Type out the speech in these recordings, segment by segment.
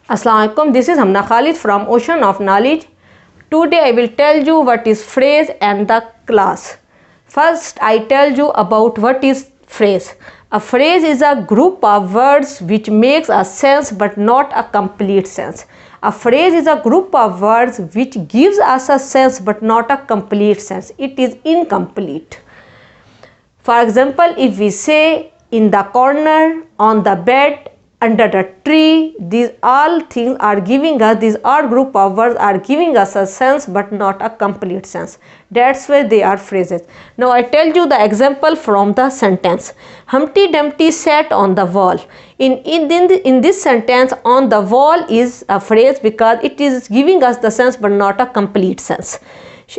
Assalamu alaikum. This is Hamna Khalid from Ocean of Knowledge. Today I will tell you what is phrase and the class. First I tell you about what is phrase. A phrase is a group of words which makes a sense but not a complete sense. A phrase is a group of words which gives us a sense but not a complete sense. It is incomplete. For example, if we say in the corner, on the bed, under the tree, these all things are giving us, these all group of words are giving us a sense but not a complete sense. That's why they are phrases. Now I tell you the example from the sentence. Humpty Dumpty sat on the wall. In this sentence, on the wall is a phrase because it is giving us the sense but not a complete sense.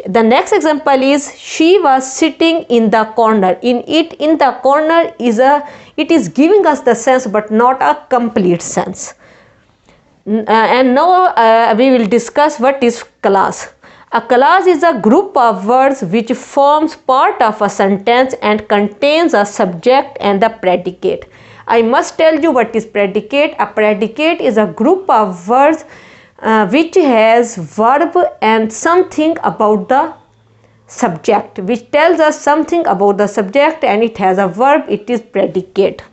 The next example is she was sitting in the corner. In the corner it is giving us the sense but not a complete sense. And now we will discuss what is class. A class is a group of words which forms part of a sentence and contains a subject and a predicate. I must tell you what is predicate. A predicate is a group of words which has verb and something about the subject, which tells us something about the subject, and it has a verb, it is predicate.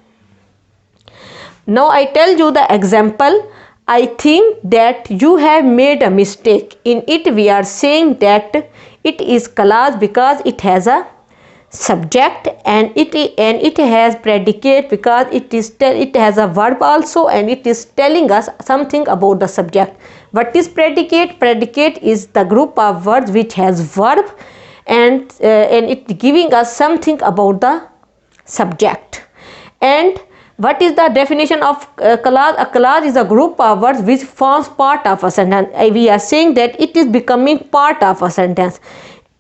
Now I tell you the example. I think that you have made a mistake. In it we are saying that it is class because it has a subject and it has predicate because it has a verb also, and it is telling us something about the subject. What is predicate? Predicate is the group of words which has verb and it giving us something about the subject. And what is the definition of class? A class is a group of words which forms part of a sentence. We are saying that it is becoming part of a sentence.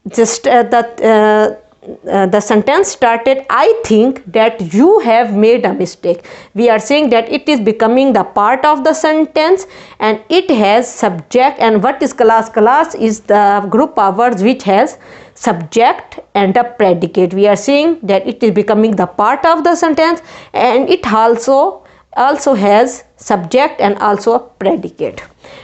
Just the sentence started, I think that you have made a mistake. We are saying that it is becoming the part of the sentence and it has subject. And what is class? Class is the group of words which has subject and a predicate. We are saying that it is becoming the part of the sentence and it also has subject and also a predicate.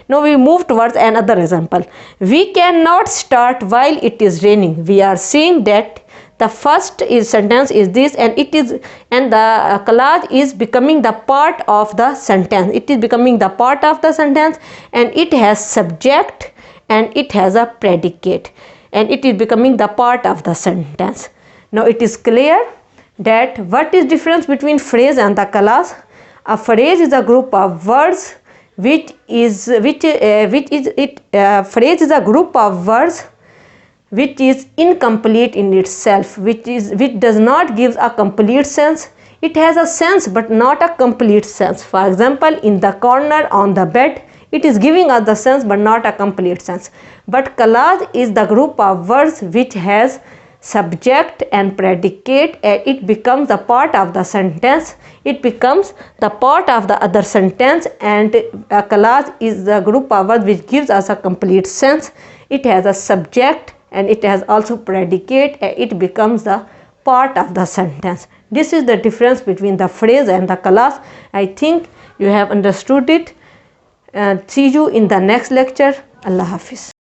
Now we move towards another example. We cannot start while it is raining. We are saying that the first sentence is this, and the clause is becoming the part of the sentence. It is becoming the part of the sentence and it has subject and it has a predicate, and it is becoming the part of the sentence. Now it is clear that what is difference between phrase and the clause. A phrase is a group of words phrase is a group of words which is incomplete in itself, which does not give a complete sense. It has a sense but not a complete sense. For example, in the corner, on the bed, it is giving us the sense but not a complete sense. But clause is the group of words which has subject and predicate, and it becomes the part of the sentence. It becomes the part of the other sentence, and a clause is the group of words which gives us a complete sense. It has a subject and it has also predicate, and it becomes the part of the sentence. This is the difference between the phrase and the clause. I think you have understood it. See you in the next lecture. Allah Hafiz.